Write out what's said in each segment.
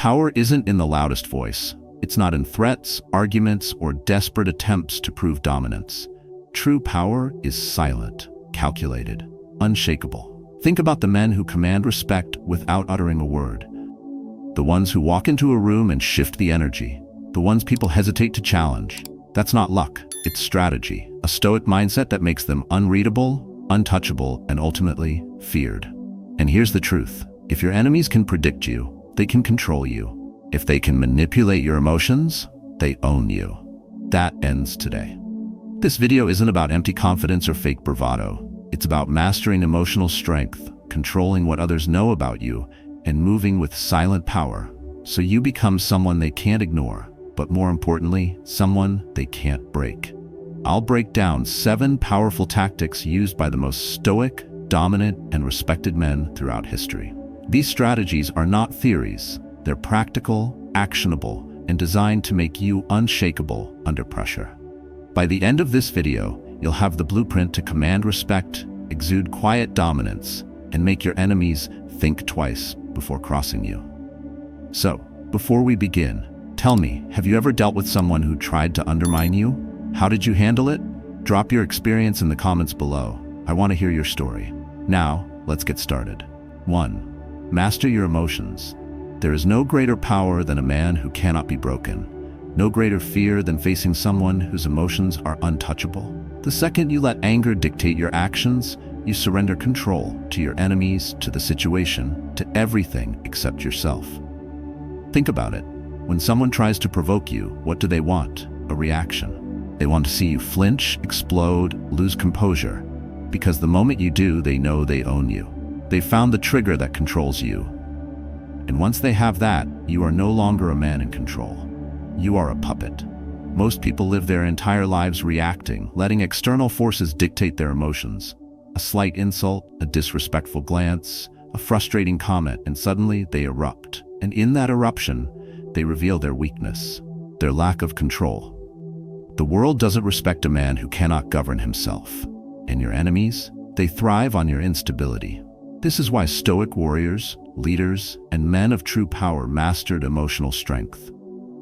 Power isn't in the loudest voice. It's not in threats, arguments, or desperate attempts to prove dominance. True power is silent, calculated, unshakable. Think about the men who command respect without uttering a word. The ones who walk into a room and shift the energy. The ones people hesitate to challenge. That's not luck, it's strategy. A stoic mindset that makes them unreadable, untouchable, and ultimately feared. And here's the truth. If your enemies can predict you, they can control you. If they can manipulate your emotions, they own you. That ends today. This video isn't about empty confidence or fake bravado. It's about mastering emotional strength, controlling what others know about you, and moving with silent power, so you become someone they can't ignore, but more importantly, someone they can't break. I'll break down 7 powerful tactics used by the most stoic, dominant, and respected men throughout history. These strategies are not theories. They're practical, actionable, and designed to make you unshakable under pressure. By the end of this video, you'll have the blueprint to command respect, exude quiet dominance, and make your enemies think twice before crossing you. So, before we begin, tell me, have you ever dealt with someone who tried to undermine you? How did you handle it? Drop your experience in the comments below. I want to hear your story. Now, let's get started. 1. Master your emotions. There is no greater power than a man who cannot be broken. No greater fear than facing someone whose emotions are untouchable. The second you let anger dictate your actions, you surrender control to your enemies, to the situation, to everything except yourself. Think about it. When someone tries to provoke you, what do they want? A reaction. They want to see you flinch, explode, lose composure. Because the moment you do, they know they own you. They found the trigger that controls you. And once they have that, you are no longer a man in control. You are a puppet. Most people live their entire lives reacting, letting external forces dictate their emotions. A slight insult, a disrespectful glance, a frustrating comment, and suddenly they erupt. And in that eruption, they reveal their weakness, their lack of control. The world doesn't respect a man who cannot govern himself. And your enemies, they thrive on your instability. This is why stoic warriors, leaders, and men of true power mastered emotional strength.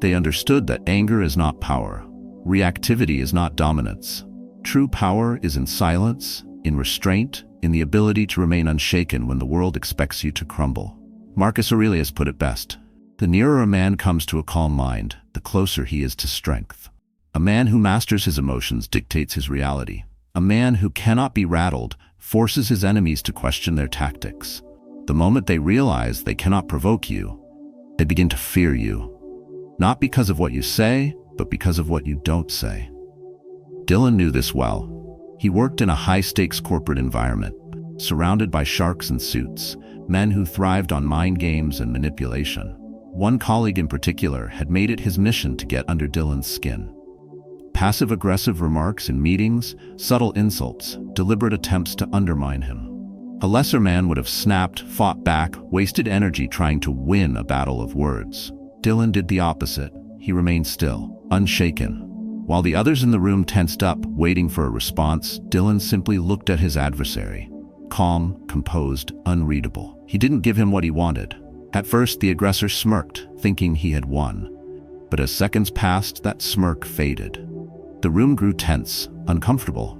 They understood that anger is not power. Reactivity is not dominance. True power is in silence, in restraint, in the ability to remain unshaken when the world expects you to crumble. Marcus Aurelius put it best. The nearer a man comes to a calm mind, the closer he is to strength. A man who masters his emotions dictates his reality. A man who cannot be rattled forces his enemies to question their tactics. The moment they realize they cannot provoke you, they begin to fear you. Not because of what you say, but because of what you don't say. Dylan knew this well. He worked in a high-stakes corporate environment, surrounded by sharks in suits, men who thrived on mind games and manipulation. One colleague in particular had made it his mission to get under Dylan's skin. Passive-aggressive remarks in meetings, subtle insults, deliberate attempts to undermine him. A lesser man would have snapped, fought back, wasted energy trying to win a battle of words. Dylan did the opposite. He remained still, unshaken. While the others in the room tensed up, waiting for a response, Dylan simply looked at his adversary. Calm, composed, unreadable. He didn't give him what he wanted. At first, the aggressor smirked, thinking he had won. But as seconds passed, that smirk faded. The room grew tense, uncomfortable.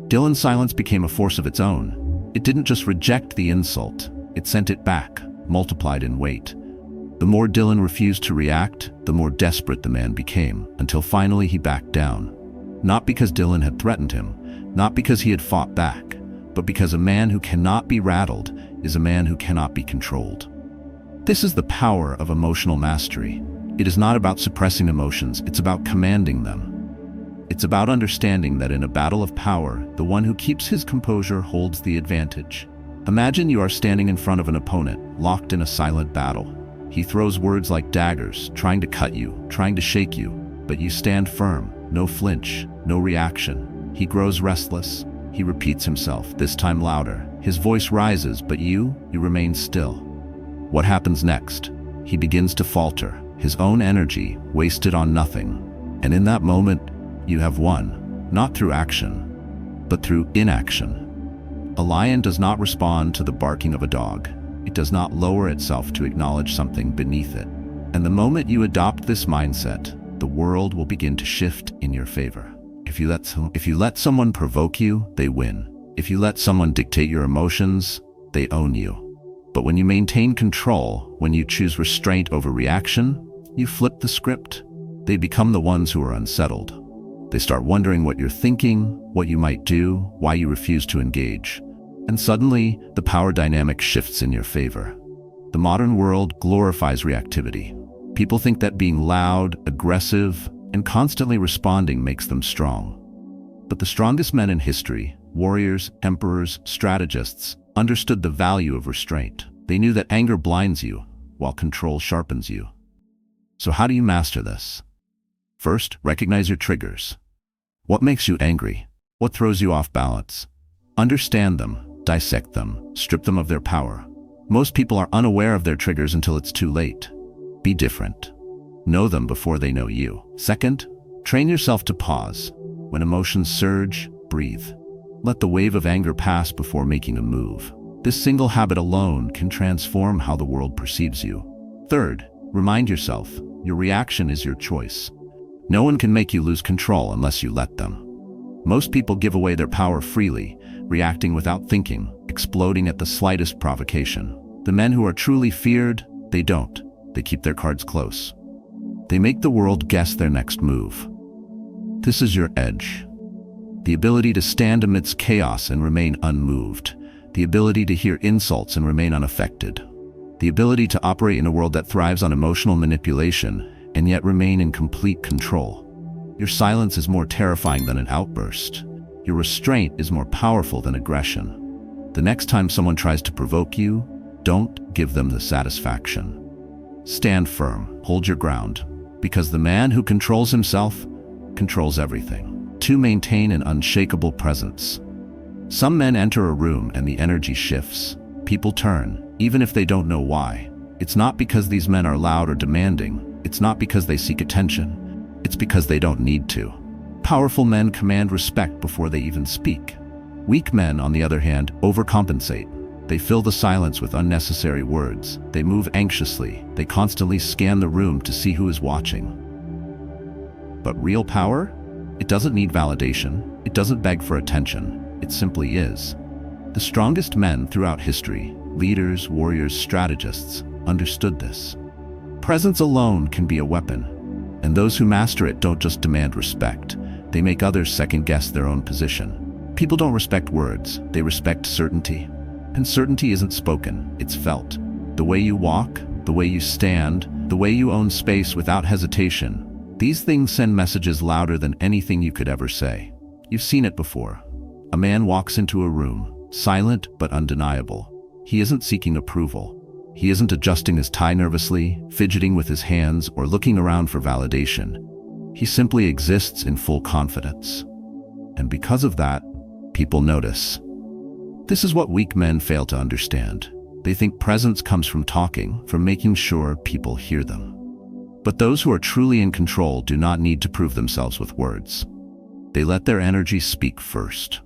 Dylan's silence became a force of its own. It didn't just reject the insult, it sent it back, multiplied in weight. The more Dylan refused to react, the more desperate the man became, until finally he backed down. Not because Dylan had threatened him, not because he had fought back, but because a man who cannot be rattled is a man who cannot be controlled. This is the power of emotional mastery. It is not about suppressing emotions, it's about commanding them. It's about understanding that in a battle of power, the one who keeps his composure holds the advantage. Imagine you are standing in front of an opponent, locked in a silent battle. He throws words like daggers, trying to cut you, trying to shake you, but you stand firm, no flinch, no reaction. He grows restless. He repeats himself, this time louder. His voice rises, but you remain still. What happens next? He begins to falter, his own energy wasted on nothing. And in that moment, you have won, not through action, but through inaction. A lion does not respond to the barking of a dog. It It does not lower itself to acknowledge something beneath it. And the moment you adopt this mindset, the world will begin to shift in your favor. If you let someone provoke you, they win. If you let someone dictate your emotions, they own you. But when you maintain control, when you choose restraint over reaction, you flip the script. They become the ones who are unsettled. They start wondering what you're thinking, what you might do, why you refuse to engage. And suddenly, the power dynamic shifts in your favor. The modern world glorifies reactivity. People think that being loud, aggressive, and constantly responding makes them strong. But the strongest men in history, warriors, emperors, strategists, understood the value of restraint. They knew that anger blinds you, while control sharpens you. So how do you master this? First, recognize your triggers. What makes you angry? What throws you off balance? Understand them, dissect them, strip them of their power. Most people are unaware of their triggers until it's too late. Be different. Know them before they know you. Second, train yourself to pause. When emotions surge, breathe. Let the wave of anger pass before making a move. This single habit alone can transform how the world perceives you. Third, remind yourself, your reaction is your choice. No one can make you lose control unless you let them. Most people give away their power freely, reacting without thinking, exploding at the slightest provocation. The men who are truly feared, they don't. They keep their cards close. They make the world guess their next move. This is your edge. The ability to stand amidst chaos and remain unmoved. The ability to hear insults and remain unaffected. The ability to operate in a world that thrives on emotional manipulation and yet remain in complete control. Your silence is more terrifying than an outburst. Your restraint is more powerful than aggression. The next time someone tries to provoke you, don't give them the satisfaction. Stand firm, hold your ground, because the man who controls himself controls everything. To maintain an unshakable presence. Some men enter a room and the energy shifts. People turn, even if they don't know why. It's not because these men are loud or demanding. It's not because they seek attention. It's because they don't need to. Powerful men command respect before they even speak. Weak men, on the other hand, overcompensate. They fill the silence with unnecessary words. They move anxiously. They constantly scan the room to see who is watching. But real power? It doesn't need validation. It doesn't beg for attention. It simply is. The strongest men throughout history, leaders, warriors, strategists, understood this. Presence alone can be a weapon, and those who master it don't just demand respect. They make others second-guess their own position. People don't respect words. They respect certainty. And certainty isn't spoken, it's felt. The way you walk, the way you stand, the way you own space without hesitation. These things send messages louder than anything you could ever say. You've seen it before. A man walks into a room, silent but undeniable. He isn't seeking approval. He isn't adjusting his tie nervously, fidgeting with his hands, or looking around for validation. He simply exists in full confidence. And because of that, people notice. This is what weak men fail to understand. They think presence comes from talking, from making sure people hear them. But those who are truly in control do not need to prove themselves with words. They let their energy speak first.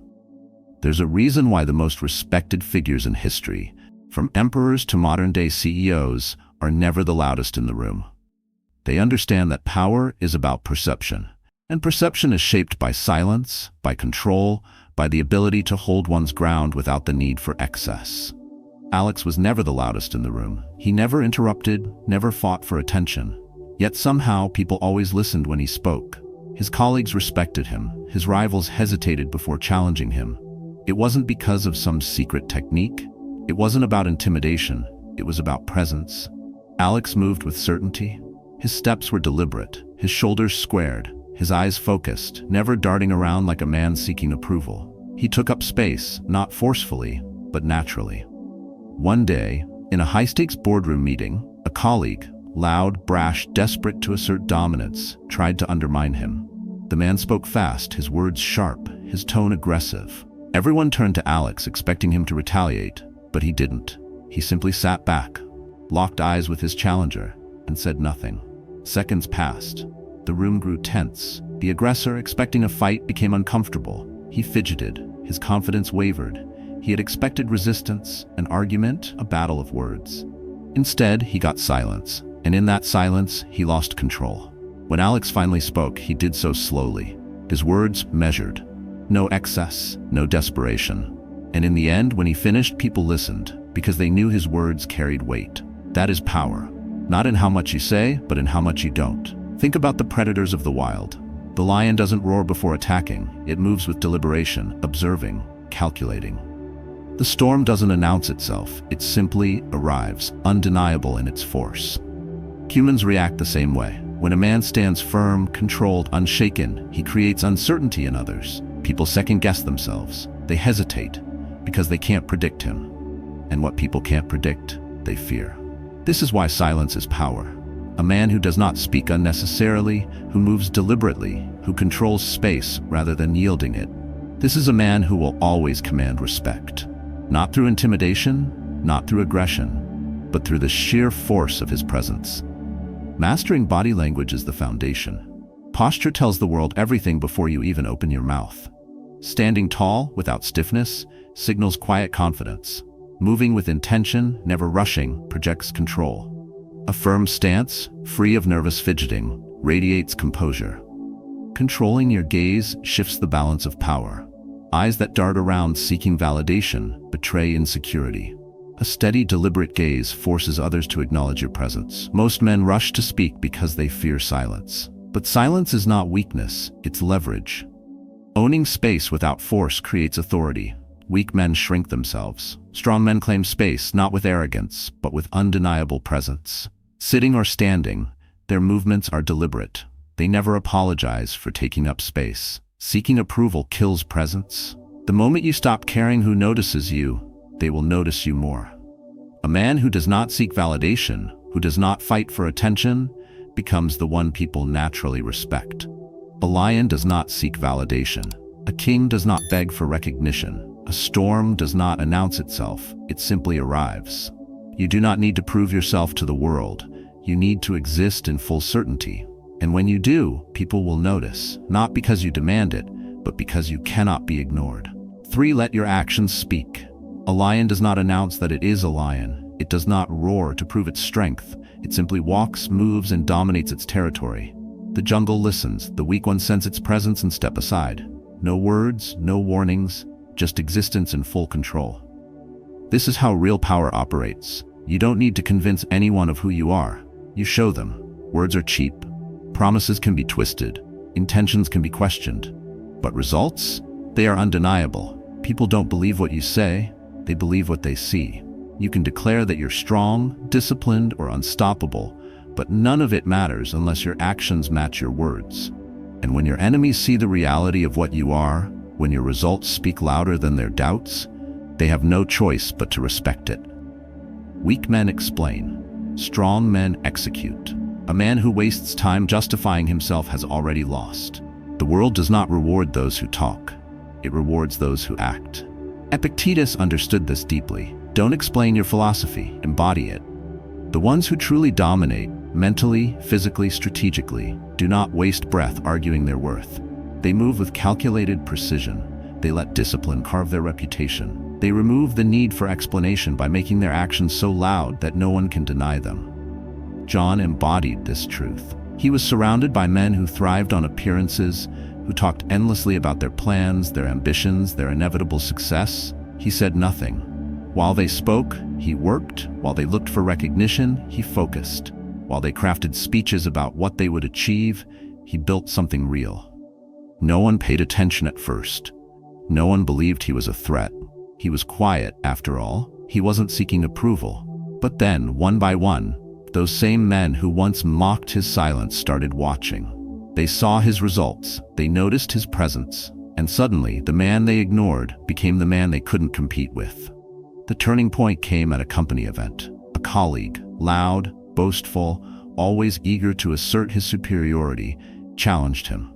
There's a reason why the most respected figures in history, from emperors to modern-day CEOs, are never the loudest in the room. They understand that power is about perception, and perception is shaped by silence, by control, by the ability to hold one's ground without the need for excess. Alex was never the loudest in the room. He never interrupted, never fought for attention. Yet somehow people always listened when he spoke. His colleagues respected him. His rivals hesitated before challenging him. It wasn't because of some secret technique. It wasn't about intimidation. It was about presence. Alex moved with certainty. His steps were deliberate, his shoulders squared, his eyes focused, never darting around like a man seeking approval. He took up space, not forcefully, but naturally. One day, in a high-stakes boardroom meeting, a colleague, loud, brash, desperate to assert dominance, tried to undermine him. The man spoke fast, his words sharp, his tone aggressive. Everyone turned to Alex, expecting him to retaliate, but he didn't. He simply sat back, locked eyes with his challenger, and said nothing. Seconds passed. The room grew tense. The aggressor, expecting a fight, became uncomfortable. He fidgeted. His confidence wavered. He had expected resistance, an argument, a battle of words. Instead, he got silence, and in that silence, he lost control. When Alex finally spoke, he did so slowly, his words measured. No excess, no desperation. And in the end, when he finished, people listened, because they knew his words carried weight. That is power. Not in how much you say, but in how much you don't. Think about the predators of the wild. The lion doesn't roar before attacking. It moves with deliberation, observing, calculating. The storm doesn't announce itself. It simply arrives, undeniable in its force. Humans react the same way. When a man stands firm, controlled, unshaken, he creates uncertainty in others. People second-guess themselves. They hesitate because they can't predict him. And what people can't predict, they fear. This is why silence is power. A man who does not speak unnecessarily, who moves deliberately, who controls space rather than yielding it. This is a man who will always command respect. Not through intimidation, not through aggression, but through the sheer force of his presence. Mastering body language is the foundation. Posture tells the world everything before you even open your mouth. Standing tall, without stiffness, signals quiet confidence. Moving with intention, never rushing, projects control. A firm stance, free of nervous fidgeting, radiates composure. Controlling your gaze shifts the balance of power. Eyes that dart around seeking validation betray insecurity. A steady, deliberate gaze forces others to acknowledge your presence. Most men rush to speak because they fear silence. But silence is not weakness, it's leverage. Owning space without force creates authority. Weak men shrink themselves. Strong men claim space, not with arrogance, but with undeniable presence. Sitting or standing, their movements are deliberate. They never apologize for taking up space. Seeking approval kills presence. The moment you stop caring who notices you, they will notice you more. A man who does not seek validation, who does not fight for attention, becomes the one people naturally respect. A lion does not seek validation. A king does not beg for recognition. A storm does not announce itself, it simply arrives. You do not need to prove yourself to the world. You need to exist in full certainty. And when you do, people will notice, not because you demand it, but because you cannot be ignored. 3. Let your actions speak. A lion does not announce that it is a lion. It does not roar to prove its strength. It simply walks, moves, and dominates its territory. The jungle listens. The weak ones sense its presence and step aside. No words, no warnings, just existence in full control. This is how real power operates. You don't need to convince anyone of who you are. You show them. Words are cheap. Promises can be twisted. Intentions can be questioned. But results? They are undeniable. People don't believe what you say. They believe what they see. You can declare that you're strong, disciplined, or unstoppable, but none of it matters unless your actions match your words. And when your enemies see the reality of what you are, when your results speak louder than their doubts, they have no choice but to respect it. Weak men explain. Strong men execute. A man who wastes time justifying himself has already lost. The world does not reward those who talk. It rewards those who act. Epictetus understood this deeply. Don't explain your philosophy, embody it. The ones who truly dominate, mentally, physically, strategically, do not waste breath arguing their worth. They move with calculated precision. They let discipline carve their reputation. They remove the need for explanation by making their actions so loud that no one can deny them. John embodied this truth. He was surrounded by men who thrived on appearances, who talked endlessly about their plans, their ambitions, their inevitable success. He said nothing. While they spoke, he worked. While they looked for recognition, he focused. While they crafted speeches about what they would achieve, he built something real. No one paid attention at first. No one believed he was a threat. He was quiet, after all. He wasn't seeking approval. But then, one by one, those same men who once mocked his silence started watching. They saw his results, they noticed his presence, and suddenly the man they ignored became the man they couldn't compete with. The turning point came at a company event. A colleague, loud, boastful, always eager to assert his superiority, challenged him.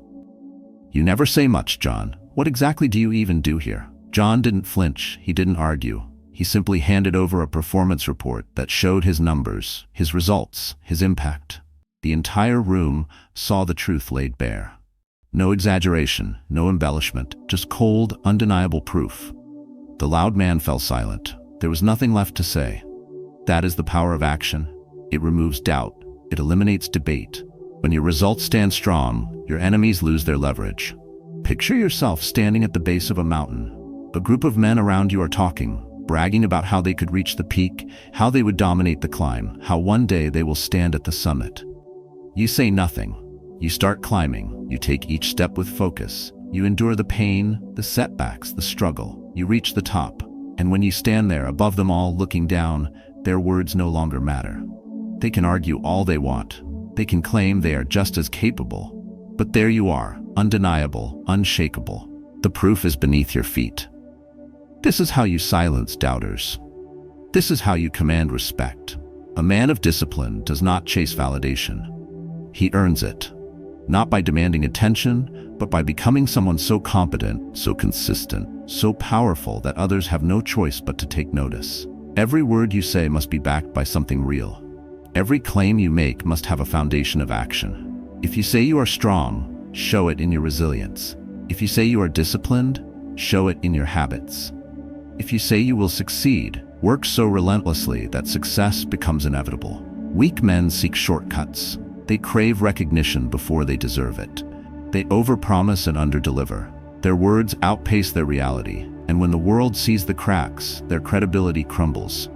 "You never say much, John. What exactly do you even do here?" John didn't flinch, he didn't argue. He simply handed over a performance report that showed his numbers, his results, his impact. The entire room saw the truth laid bare. No exaggeration, no embellishment, just cold, undeniable proof. The loud man fell silent. There was nothing left to say. That is the power of action. It removes doubt. It eliminates debate. When your results stand strong, your enemies lose their leverage. Picture yourself standing at the base of a mountain. A group of men around you are talking, bragging about how they could reach the peak, how they would dominate the climb, how one day they will stand at the summit. You say nothing. You start climbing. You take each step with focus. You endure the pain, the setbacks, the struggle. You reach the top. And when you stand there above them all looking down, their words no longer matter. They can argue all they want. They can claim they are just as capable. But there you are, undeniable, unshakable. The proof is beneath your feet. This is how you silence doubters. This is how you command respect. A man of discipline does not chase validation. He earns it. Not by demanding attention, but by becoming someone so competent, so consistent, so powerful that others have no choice but to take notice. Every word you say must be backed by something real. Every claim you make must have a foundation of action. If you say you are strong, show it in your resilience. If you say you are disciplined, show it in your habits. If you say you will succeed, work so relentlessly that success becomes inevitable. Weak men seek shortcuts. They crave recognition before they deserve it. They overpromise and underdeliver. Their words outpace their reality, and when the world sees the cracks, their credibility crumbles.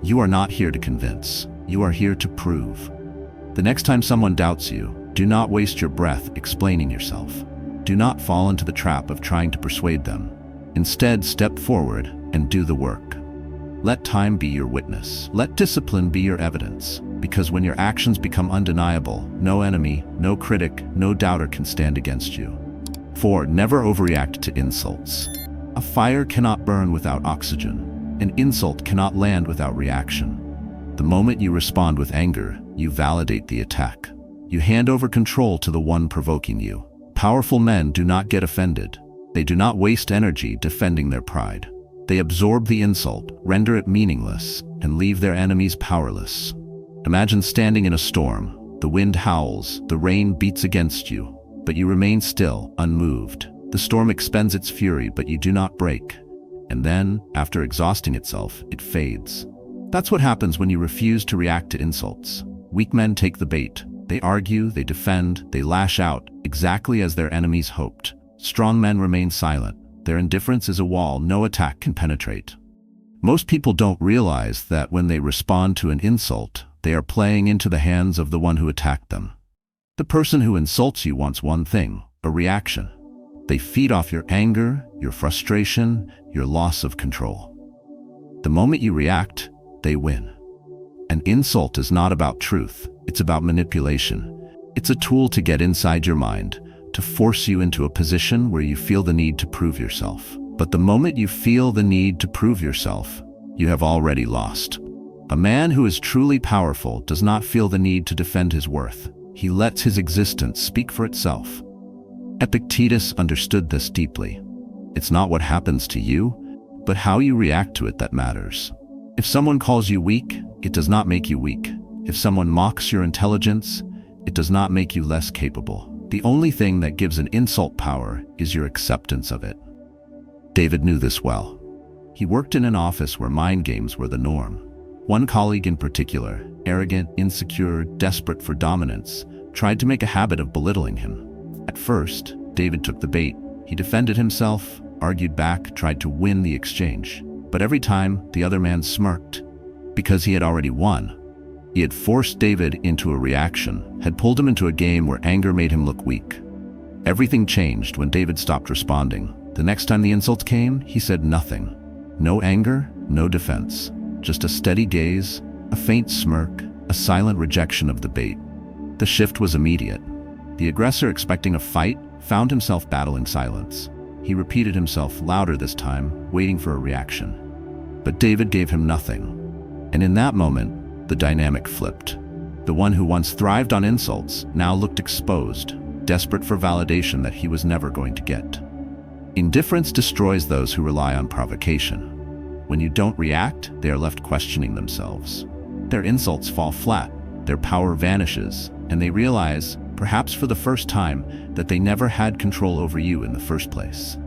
You are not here to convince. You are here to prove. The next time someone doubts you, do not waste your breath explaining yourself. Do not fall into the trap of trying to persuade them. Instead, step forward and do the work. Let time be your witness. Let discipline be your evidence. Because when your actions become undeniable, no enemy, no critic, no doubter can stand against you. 4. Never overreact to insults. A fire cannot burn without oxygen. An insult cannot land without reaction. The moment you respond with anger, you validate the attack. You hand over control to the one provoking you. Powerful men do not get offended. They do not waste energy defending their pride. They absorb the insult, render it meaningless, and leave their enemies powerless. Imagine standing in a storm. The wind howls, the rain beats against you, but you remain still, unmoved. The storm expends its fury, but you do not break. And then, after exhausting itself, it fades. That's what happens when you refuse to react to insults. Weak men take the bait. They argue, they defend, they lash out, exactly as their enemies hoped. Strong men remain silent. Their indifference is a wall no attack can penetrate. Most people don't realize that when they respond to an insult, they are playing into the hands of the one who attacked them. The person who insults you wants one thing, a reaction. They feed off your anger, your frustration, your loss of control. The moment you react, they win. An insult is not about truth, it's about manipulation. It's a tool to get inside your mind, to force you into a position where you feel the need to prove yourself. But the moment you feel the need to prove yourself, you have already lost. A man who is truly powerful does not feel the need to defend his worth. He lets his existence speak for itself. Epictetus understood this deeply. It's not what happens to you, but how you react to it that matters. If someone calls you weak, it does not make you weak. If someone mocks your intelligence, it does not make you less capable. The only thing that gives an insult power is your acceptance of it. David knew this well. He worked in an office where mind games were the norm. One colleague in particular, arrogant, insecure, desperate for dominance, tried to make a habit of belittling him. At first, David took the bait. He defended himself, argued back, tried to win the exchange. But every time, the other man smirked. Because he had already won. He had forced David into a reaction, had pulled him into a game where anger made him look weak. Everything changed when David stopped responding. The next time the insults came, he said nothing. No anger, no defense. Just a steady gaze, a faint smirk, a silent rejection of the bait. The shift was immediate. The aggressor, expecting a fight, found himself battling silence. He repeated himself louder this time, waiting for a reaction. But David gave him nothing. And in that moment, the dynamic flipped. The one who once thrived on insults now looked exposed, desperate for validation that he was never going to get. Indifference destroys those who rely on provocation. When you don't react, they are left questioning themselves. Their insults fall flat, their power vanishes, and they realize, perhaps for the first time, that they never had control over you in the first place.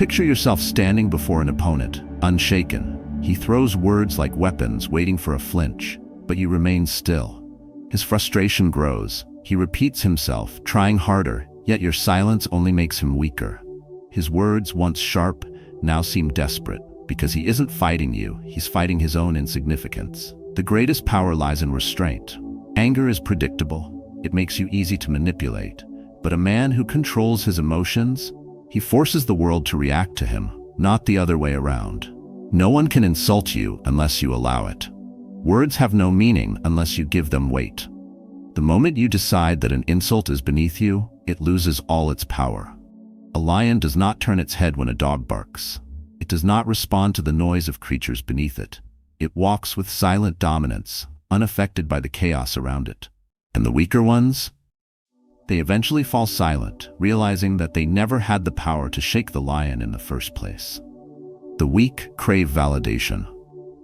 Picture yourself standing before an opponent, unshaken. He throws words like weapons, waiting for a flinch, but you remain still. His frustration grows. He repeats himself, trying harder, yet your silence only makes him weaker. His words, once sharp, now seem desperate, because he isn't fighting you, he's fighting his own insignificance. The greatest power lies in restraint. Anger is predictable. It makes you easy to manipulate. But a man who controls his emotions, he forces the world to react to him, not the other way around. No one can insult you unless you allow it. Words have no meaning unless you give them weight. The moment you decide that an insult is beneath you, it loses all its power. A lion does not turn its head when a dog barks. It does not respond to the noise of creatures beneath it. It walks with silent dominance, unaffected by the chaos around it. And the weaker ones? They eventually fall silent, realizing that they never had the power to shake the lion in the first place. The weak crave validation.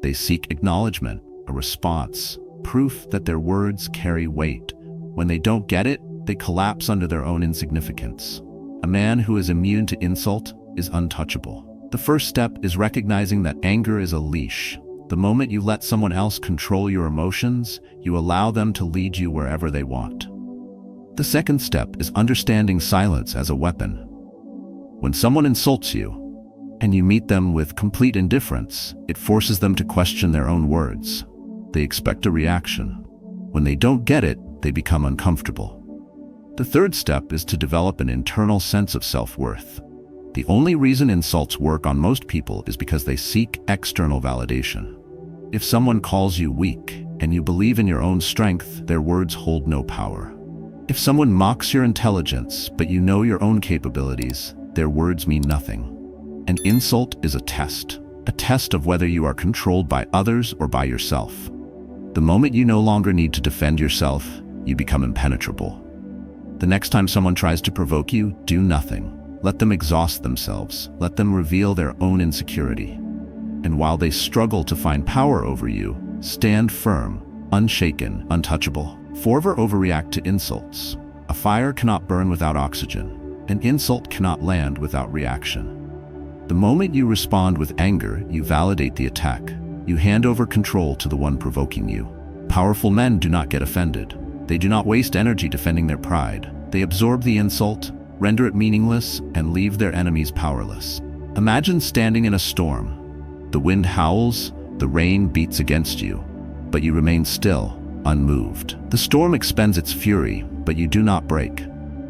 They seek acknowledgement, a response, proof that their words carry weight. When they don't get it, they collapse under their own insignificance. A man who is immune to insult is untouchable. The first step is recognizing that anger is a leash. The moment you let someone else control your emotions, you allow them to lead you wherever they want. The second step is understanding silence as a weapon. When someone insults you, and you meet them with complete indifference, it forces them to question their own words. They expect a reaction. When they don't get it, they become uncomfortable. The third step is to develop an internal sense of self-worth. The only reason insults work on most people is because they seek external validation. If someone calls you weak and you believe in your own strength, their words hold no power. If someone mocks your intelligence but you know your own capabilities, their words mean nothing. An insult is a test of whether you are controlled by others or by yourself. The moment you no longer need to defend yourself, you become impenetrable. The next time someone tries to provoke you, do nothing. Let them exhaust themselves. Let them reveal their own insecurity. And while they struggle to find power over you, stand firm, unshaken, untouchable. Overreact to insults. A fire cannot burn without oxygen. An insult cannot land without reaction. The moment you respond with anger, you validate the attack. You hand over control to the one provoking you. Powerful men do not get offended. They do not waste energy defending their pride. They absorb the insult, render it meaningless, and leave their enemies powerless. Imagine standing in a storm. The wind howls, the rain beats against you, but you remain still, unmoved. The storm expends its fury, but you do not break.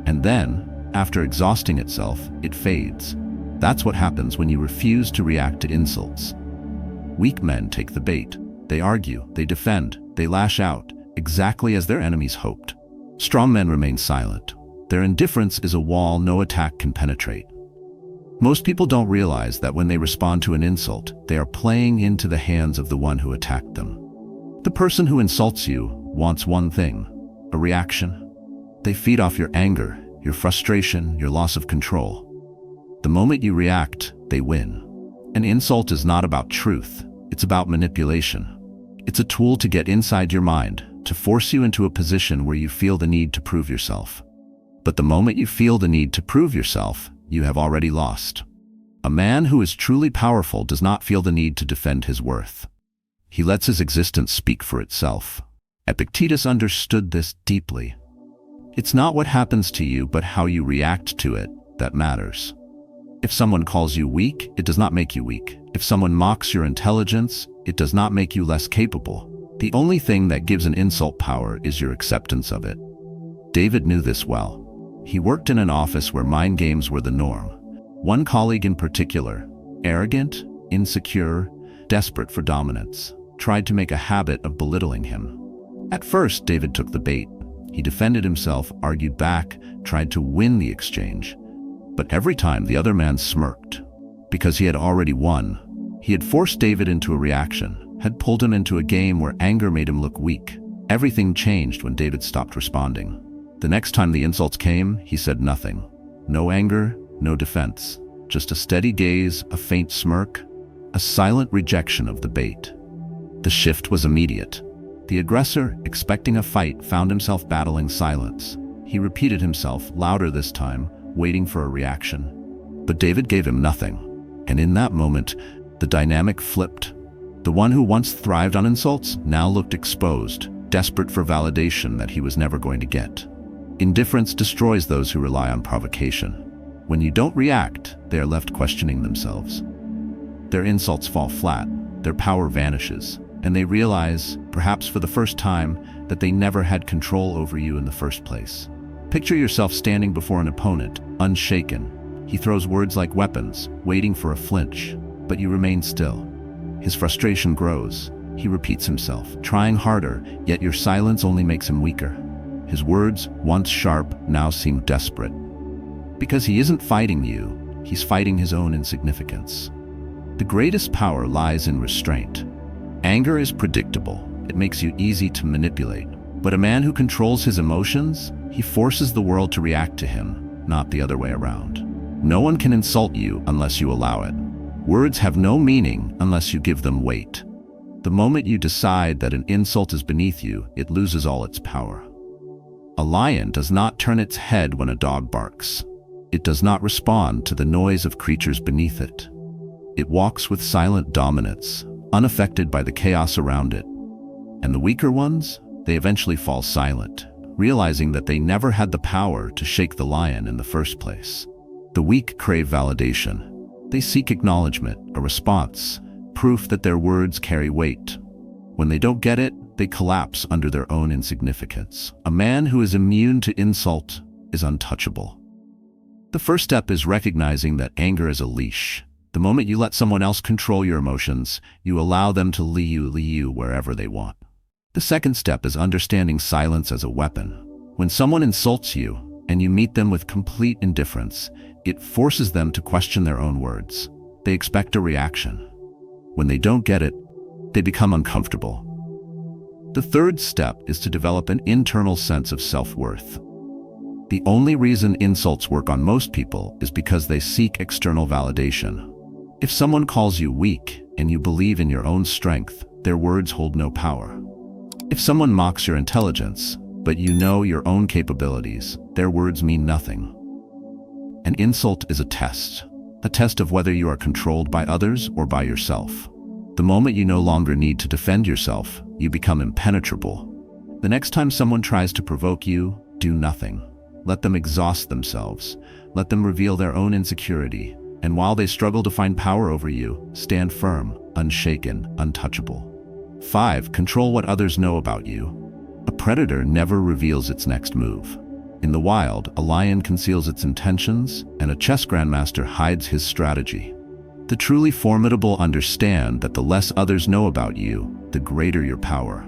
And then, after exhausting itself, it fades. That's what happens when you refuse to react to insults. Weak men take the bait. They argue, they defend, they lash out, exactly as their enemies hoped. Strong men remain silent. Their indifference is a wall no attack can penetrate. Most people don't realize that when they respond to an insult, they are playing into the hands of the one who attacked them. The person who insults you wants one thing, a reaction. They feed off your anger, your frustration, your loss of control. The moment you react, they win. An insult is not about truth, it's about manipulation. It's a tool to get inside your mind, to force you into a position where you feel the need to prove yourself. But the moment you feel the need to prove yourself, you have already lost. A man who is truly powerful does not feel the need to defend his worth. He lets his existence speak for itself. Epictetus understood this deeply. It's not what happens to you, but how you react to it that matters. If someone calls you weak, it does not make you weak. If someone mocks your intelligence, it does not make you less capable. The only thing that gives an insult power is your acceptance of it. David knew this well. He worked in an office where mind games were the norm. One colleague in particular, arrogant, insecure, desperate for dominance, tried to make a habit of belittling him. At first, David took the bait. He defended himself, argued back, tried to win the exchange. But every time the other man smirked. Because he had already won. He had forced David into a reaction, had pulled him into a game where anger made him look weak. Everything changed when David stopped responding. The next time the insults came, he said nothing. No anger, no defense. Just a steady gaze, a faint smirk, a silent rejection of the bait. The shift was immediate. The aggressor, expecting a fight, found himself battling silence. He repeated himself, louder this time, waiting for a reaction. But David gave him nothing. And in that moment, the dynamic flipped. The one who once thrived on insults now looked exposed, desperate for validation that he was never going to get. Indifference destroys those who rely on provocation. When you don't react, they are left questioning themselves. Their insults fall flat, their power vanishes, and they realize, perhaps for the first time, that they never had control over you in the first place. Picture yourself standing before an opponent, unshaken. He throws words like weapons, waiting for a flinch, but you remain still. His frustration grows. He repeats himself, trying harder, yet your silence only makes him weaker. His words, once sharp, now seem desperate. Because he isn't fighting you, he's fighting his own insignificance. The greatest power lies in restraint. Anger is predictable. It makes you easy to manipulate. But a man who controls his emotions, he forces the world to react to him, not the other way around. No one can insult you unless you allow it. Words have no meaning unless you give them weight. The moment you decide that an insult is beneath you, it loses all its power. A lion does not turn its head when a dog barks. It does not respond to the noise of creatures beneath it. It walks with silent dominance, unaffected by the chaos around it. And the weaker ones, they eventually fall silent, realizing that they never had the power to shake the lion in the first place. The weak crave validation. They seek acknowledgement, a response, proof that their words carry weight. When they don't get it, they collapse under their own insignificance. A man who is immune to insult is untouchable. The first step is recognizing that anger is a leash. The moment you let someone else control your emotions, you allow them to lead you wherever they want. The second step is understanding silence as a weapon. When someone insults you and you meet them with complete indifference, it forces them to question their own words. They expect a reaction. When they don't get it, they become uncomfortable. The third step is to develop an internal sense of self-worth. The only reason insults work on most people is because they seek external validation. If someone calls you weak and you believe in your own strength, their words hold no power. If someone mocks your intelligence, but you know your own capabilities, their words mean nothing. An insult is a test of whether you are controlled by others or by yourself. The moment you no longer need to defend yourself, you become impenetrable. The next time someone tries to provoke you, do nothing. Let them exhaust themselves. Let them reveal their own insecurity. And while they struggle to find power over you, stand firm, unshaken, untouchable. 5. Control what others know about you. A predator never reveals its next move. In the wild, a lion conceals its intentions, and a chess grandmaster hides his strategy. The truly formidable understand that the less others know about you, the greater your power.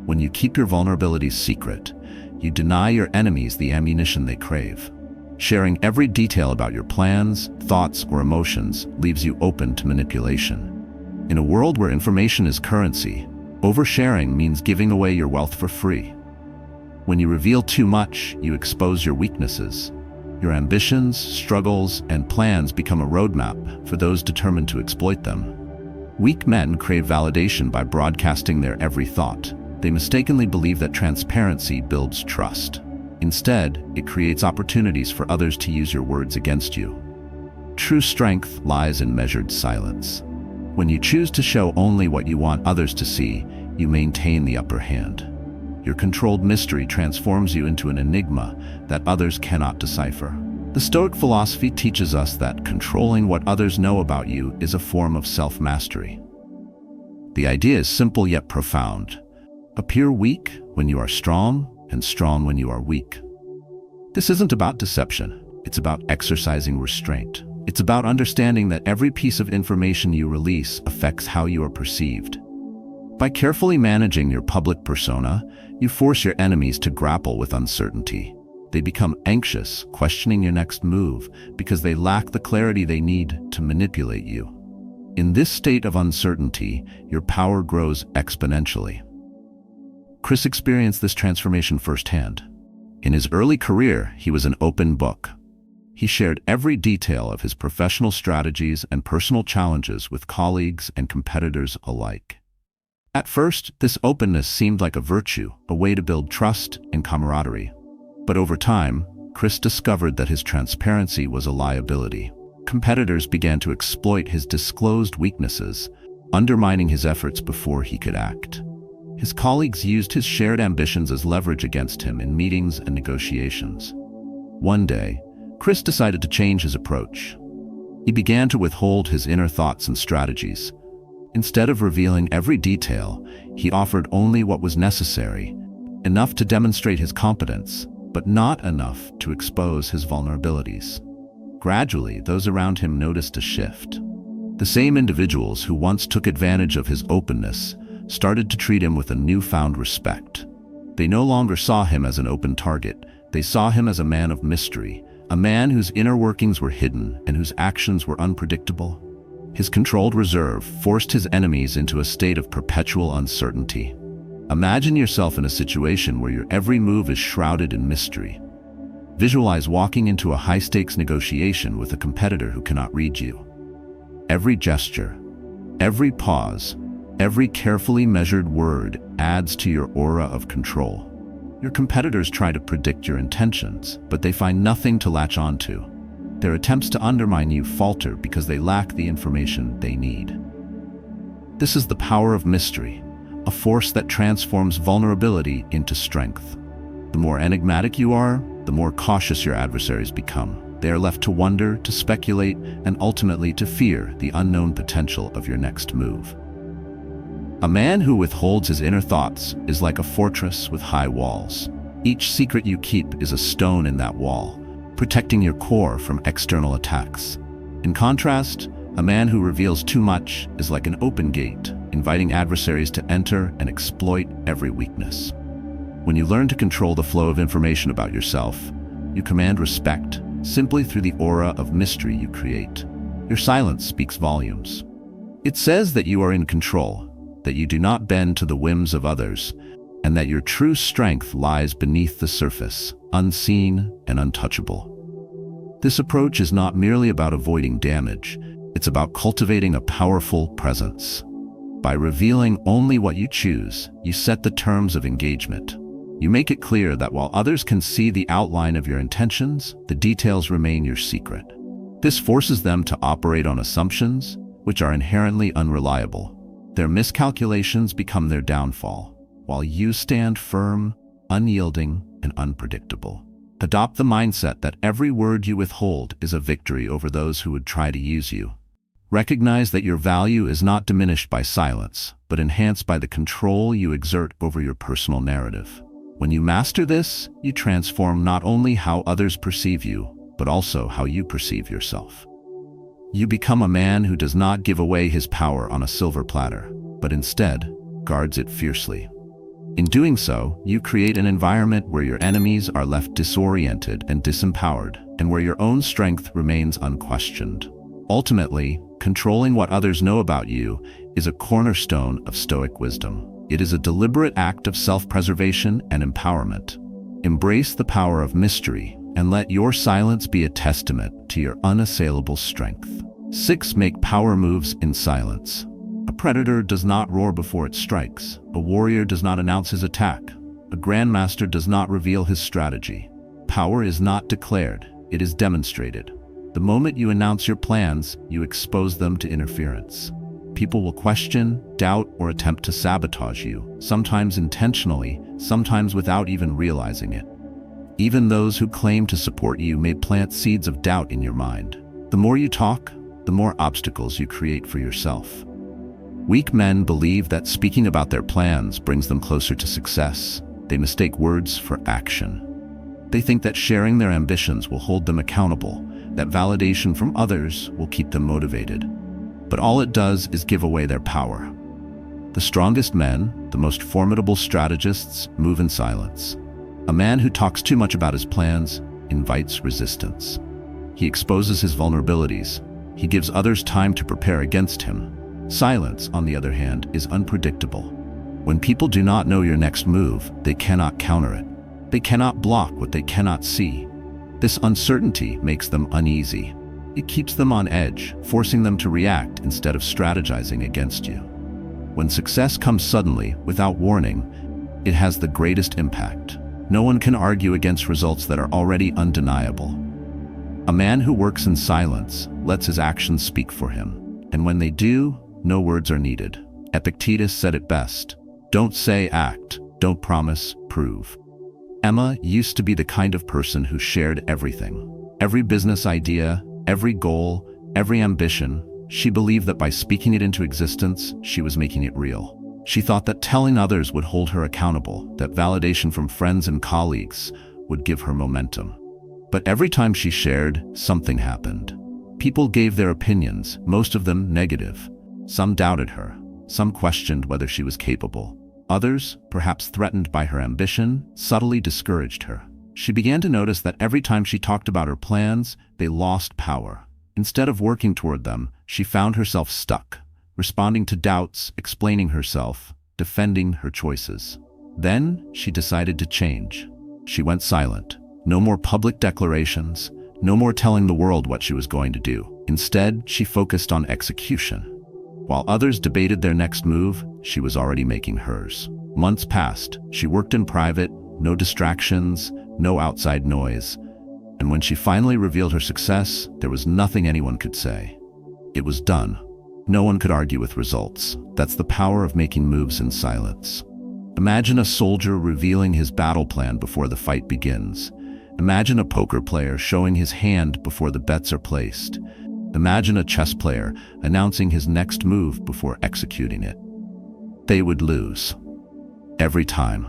When you keep your vulnerabilities secret, you deny your enemies the ammunition they crave. Sharing every detail about your plans, thoughts, or emotions leaves you open to manipulation. In a world where information is currency, oversharing means giving away your wealth for free. When you reveal too much, you expose your weaknesses. Your ambitions, struggles, and plans become a roadmap for those determined to exploit them. Weak men crave validation by broadcasting their every thought. They mistakenly believe that transparency builds trust. Instead, it creates opportunities for others to use your words against you. True strength lies in measured silence. When you choose to show only what you want others to see, you maintain the upper hand. Your controlled mystery transforms you into an enigma that others cannot decipher. The Stoic philosophy teaches us that controlling what others know about you is a form of self-mastery. The idea is simple yet profound. Appear weak when you are strong, and strong when you are weak. This isn't about deception. It's about exercising restraint. It's about understanding that every piece of information you release affects how you are perceived. By carefully managing your public persona, you force your enemies to grapple with uncertainty. They become anxious, questioning your next move, because they lack the clarity they need to manipulate you. In this state of uncertainty, your power grows exponentially. Chris experienced this transformation firsthand. In his early career, he was an open book. He shared every detail of his professional strategies and personal challenges with colleagues and competitors alike. At first, this openness seemed like a virtue, a way to build trust and camaraderie. But over time, Chris discovered that his transparency was a liability. competitors began to exploit his disclosed weaknesses, undermining his efforts before he could act. His colleagues used his shared ambitions as leverage against him in meetings and negotiations. One day, Chris decided to change his approach. He began to withhold his inner thoughts and strategies. Instead of revealing every detail, he offered only what was necessary, enough to demonstrate his competence, but not enough to expose his vulnerabilities. Gradually, those around him noticed a shift. The same individuals who once took advantage of his openness started to treat him with a newfound respect. They no longer saw him as an open target. They saw him as a man of mystery, a man whose inner workings were hidden and whose actions were unpredictable. His controlled reserve forced his enemies into a state of perpetual uncertainty. Imagine yourself in a situation where your every move is shrouded in mystery. Visualize walking into a high-stakes negotiation with a competitor who cannot read you. Every gesture, every pause, every carefully measured word adds to your aura of control. Your competitors try to predict your intentions, but they find nothing to latch onto. Their attempts to undermine you falter because they lack the information they need. This is the power of mystery, a force that transforms vulnerability into strength. The more enigmatic you are, the more cautious your adversaries become. They are left to wonder, to speculate, and ultimately to fear the unknown potential of your next move. A man who withholds his inner thoughts is like a fortress with high walls. Each secret you keep is a stone in that wall, protecting your core from external attacks. In contrast, a man who reveals too much is like an open gate, inviting adversaries to enter and exploit every weakness. When you learn to control the flow of information about yourself, you command respect simply through the aura of mystery you create. Your silence speaks volumes. It says that you are in control, that you do not bend to the whims of others, and that your true strength lies beneath the surface, unseen and untouchable. This approach is not merely about avoiding damage, it's about cultivating a powerful presence. By revealing only what you choose, you set the terms of engagement. You make it clear that while others can see the outline of your intentions, the details remain your secret. This forces them to operate on assumptions, which are inherently unreliable. Their miscalculations become their downfall, while you stand firm, unyielding, and unpredictable. Adopt the mindset that every word you withhold is a victory over those who would try to use you. Recognize that your value is not diminished by silence, but enhanced by the control you exert over your personal narrative. When you master this, you transform not only how others perceive you, but also how you perceive yourself. You become a man who does not give away his power on a silver platter, but instead guards it fiercely. In doing so, you create an environment where your enemies are left disoriented and disempowered, and where your own strength remains unquestioned. Ultimately, controlling what others know about you is a cornerstone of Stoic wisdom. It is a deliberate act of self-preservation and empowerment. Embrace the power of mystery and let your silence be a testament to your unassailable strength. 6. Make power moves in silence. A predator does not roar before it strikes. A warrior does not announce his attack. A grandmaster does not reveal his strategy. Power is not declared, it is demonstrated. The moment you announce your plans, you expose them to interference. People will question, doubt, or attempt to sabotage you, sometimes intentionally, sometimes without even realizing it. Even those who claim to support you may plant seeds of doubt in your mind. The more you talk, the more obstacles you create for yourself. Weak men believe that speaking about their plans brings them closer to success. They mistake words for action. They think that sharing their ambitions will hold them accountable, that validation from others will keep them motivated. But all it does is give away their power. The strongest men, the most formidable strategists, move in silence. A man who talks too much about his plans invites resistance. He exposes his vulnerabilities. He gives others time to prepare against him. Silence, on the other hand, is unpredictable. When people do not know your next move, they cannot counter it. They cannot block what they cannot see. This uncertainty makes them uneasy. It keeps them on edge, forcing them to react instead of strategizing against you. When success comes suddenly, without warning, it has the greatest impact. No one can argue against results that are already undeniable. A man who works in silence lets his actions speak for him. And when they do, no words are needed. Epictetus said it best: "Don't say, act. Don't promise, prove." Emma used to be the kind of person who shared everything. Every business idea, every goal, every ambition. She believed that by speaking it into existence, she was making it real. She thought that telling others would hold her accountable, that validation from friends and colleagues would give her momentum. But every time she shared, something happened. People gave their opinions, most of them negative. Some doubted her. Some questioned whether she was capable. Others, perhaps threatened by her ambition, subtly discouraged her. She began to notice that every time she talked about her plans, they lost power. Instead of working toward them, she found herself stuck, responding to doubts, explaining herself, defending her choices. Then she decided to change. She went silent. No more public declarations, no more telling the world what she was going to do. Instead, she focused on execution. While others debated their next move, she was already making hers. Months passed. She worked in private, no distractions, no outside noise. And when she finally revealed her success, there was nothing anyone could say. It was done. No one could argue with results. That's the power of making moves in silence. Imagine a soldier revealing his battle plan before the fight begins. Imagine a poker player showing his hand before the bets are placed. Imagine a chess player announcing his next move before executing it. They would lose. Every time.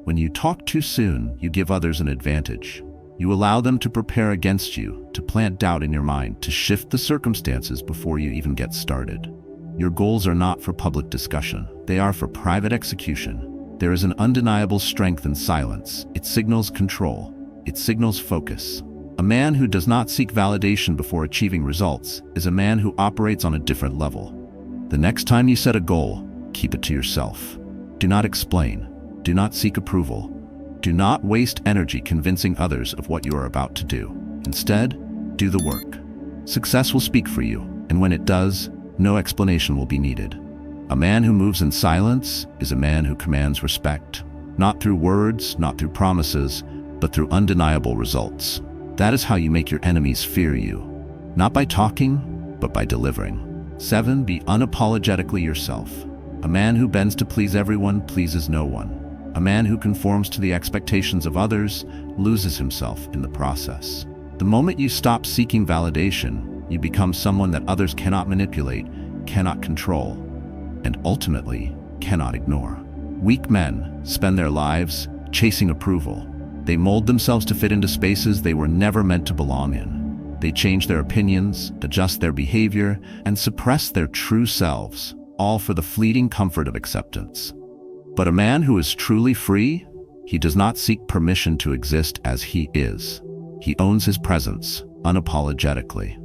When you talk too soon, you give others an advantage. You allow them to prepare against you, to plant doubt in your mind, to shift the circumstances before you even get started. Your goals are not for public discussion. They are for private execution. There is an undeniable strength in silence. It signals control. It signals focus. A man who does not seek validation before achieving results is a man who operates on a different level. The next time you set a goal, keep it to yourself. Do not explain. Do not seek approval. Do not waste energy convincing others of what you are about to do. Instead, do the work. Success will speak for you, and when it does, no explanation will be needed. A man who moves in silence is a man who commands respect, not through words, not through promises, but through undeniable results. That is how you make your enemies fear you. Not by talking, but by delivering. 7. Be unapologetically yourself. A man who bends to please everyone pleases no one. A man who conforms to the expectations of others loses himself in the process. The moment you stop seeking validation, you become someone that others cannot manipulate, cannot control, and ultimately cannot ignore. Weak men spend their lives chasing approval. They mold themselves to fit into spaces they were never meant to belong in. They change their opinions, adjust their behavior, and suppress their true selves, all for the fleeting comfort of acceptance. But a man who is truly free, he does not seek permission to exist as he is. He owns his presence, unapologetically.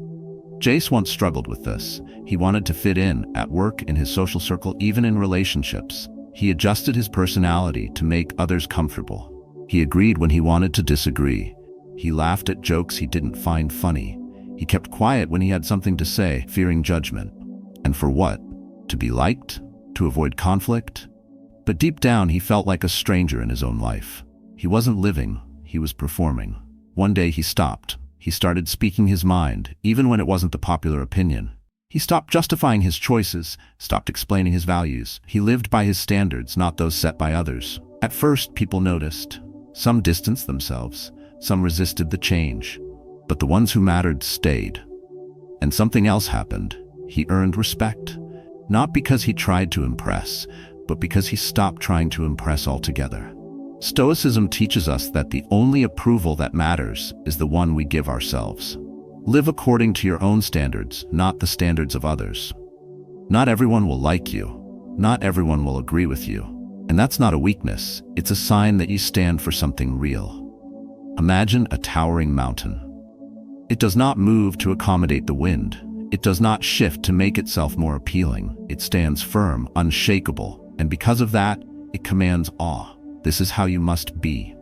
Jace once struggled with this. He wanted to fit in, at work, in his social circle, even in relationships. He adjusted his personality to make others comfortable. He agreed when he wanted to disagree. He laughed at jokes he didn't find funny. He kept quiet when he had something to say, fearing judgment. And for what? To be liked? To avoid conflict? But deep down, he felt like a stranger in his own life. He wasn't living, he was performing. One day he stopped. He started speaking his mind, even when it wasn't the popular opinion. He stopped justifying his choices, stopped explaining his values. He lived by his standards, not those set by others. At first, people noticed. Some distanced themselves, some resisted the change, but the ones who mattered stayed. And something else happened. He earned respect, not because he tried to impress, but because he stopped trying to impress altogether. Stoicism teaches us that the only approval that matters is the one we give ourselves. Live according to your own standards, not the standards of others. Not everyone will like you. Not everyone will agree with you. And that's not a weakness, it's a sign that you stand for something real. Imagine a towering mountain. It does not move to accommodate the wind. It does not shift to make itself more appealing. It stands firm, unshakable, and because of that, it commands awe. This is how you must be.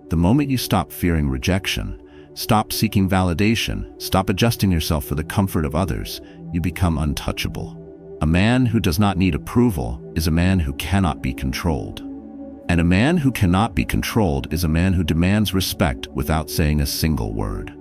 The moment you stop fearing rejection, stop seeking validation, stop adjusting yourself for the comfort of others, you become untouchable. A man who does not need approval is a man who cannot be controlled. And a man who cannot be controlled is a man who demands respect without saying a single word.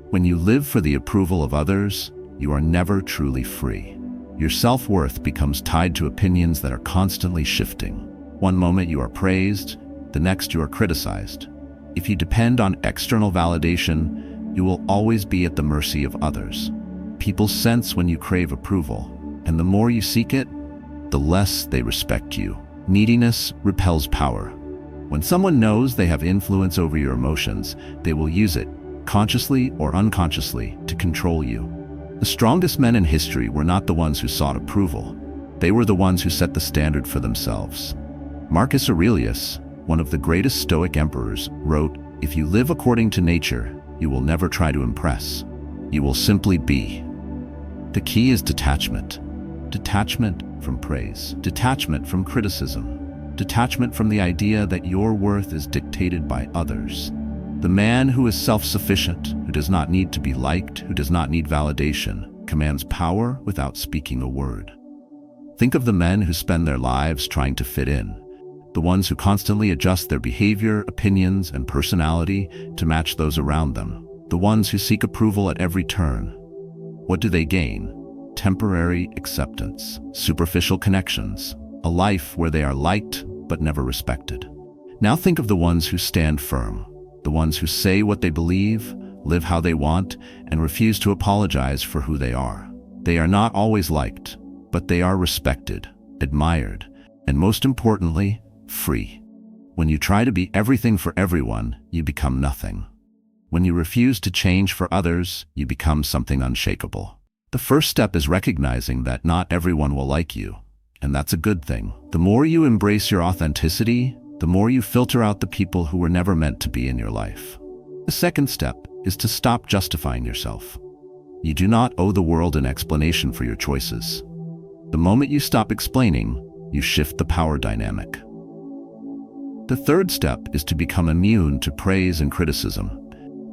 When you live for the approval of others, you are never truly free. Your self-worth becomes tied to opinions that are constantly shifting. One moment you are praised, the next you are criticized. If you depend on external validation, you will always be at the mercy of others. People sense when you crave approval, and the more you seek it, the less they respect you. Neediness repels power. When someone knows they have influence over your emotions, they will use it, consciously or unconsciously, to control you. The strongest men in history were not the ones who sought approval. They were the ones who set the standard for themselves. Marcus Aurelius, one of the greatest Stoic emperors, wrote, "If you live according to nature, you will never try to impress. You will simply be." The key is detachment. Detachment from praise. Detachment from criticism. Detachment from the idea that your worth is dictated by others. The man who is self-sufficient, who does not need to be liked, who does not need validation, commands power without speaking a word. Think of the men who spend their lives trying to fit in, the ones who constantly adjust their behavior, opinions, and personality to match those around them, the ones who seek approval at every turn. What do they gain? Temporary acceptance, superficial connections, a life where they are liked but never respected. Now think of the ones who stand firm, the ones who say what they believe, live how they want, and refuse to apologize for who they are. They are not always liked, but they are respected, admired, and most importantly, free. When you try to be everything for everyone, you become nothing. When you refuse to change for others, you become something unshakable. The first step is recognizing that not everyone will like you, and that's a good thing. The more you embrace your authenticity, the more you filter out the people who were never meant to be in your life. The second step is to stop justifying yourself. You do not owe the world an explanation for your choices. The moment you stop explaining, you shift the power dynamic. The third step is to become immune to praise and criticism.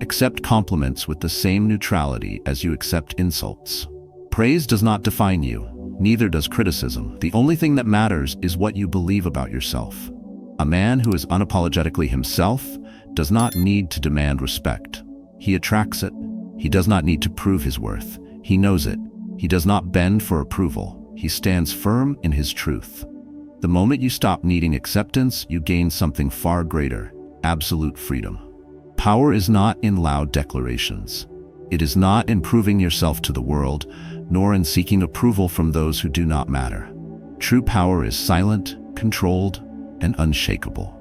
Accept compliments with the same neutrality as you accept insults. Praise does not define you, neither does criticism. The only thing that matters is what you believe about yourself. A man who is unapologetically himself does not need to demand respect. He attracts it. He does not need to prove his worth. He knows it. He does not bend for approval. He stands firm in his truth. The moment you stop needing acceptance, you gain something far greater: absolute freedom. Power is not in loud declarations. It is not in proving yourself to the world, nor in seeking approval from those who do not matter. True power is silent, controlled, and unshakable.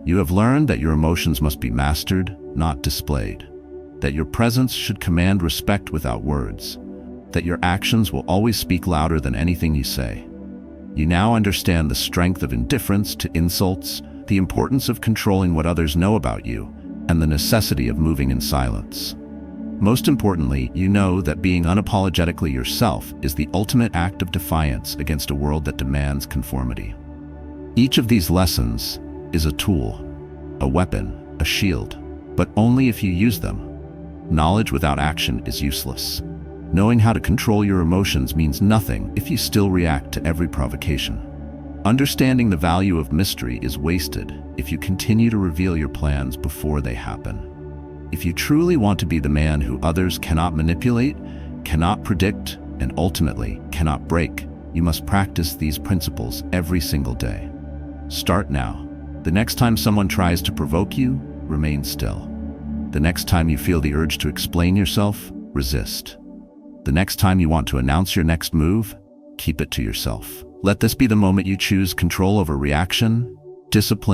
You have learned that your emotions must be mastered, not displayed. That your presence should command respect without words. That your actions will always speak louder than anything you say. You now understand the strength of indifference to insults, the importance of controlling what others know about you, and the necessity of moving in silence. Most importantly, you know that being unapologetically yourself is the ultimate act of defiance against a world that demands conformity. Each of these lessons is a tool, a weapon, a shield, but only if you use them. Knowledge without action is useless. Knowing how to control your emotions means nothing if you still react to every provocation. Understanding the value of mystery is wasted if you continue to reveal your plans before they happen. If you truly want to be the man who others cannot manipulate, cannot predict, and ultimately cannot break, you must practice these principles every single day. Start now. The next time someone tries to provoke you, remain still. The next time you feel the urge to explain yourself, resist. The next time you want to announce your next move, keep it to yourself. Let this be the moment you choose control over reaction, discipline,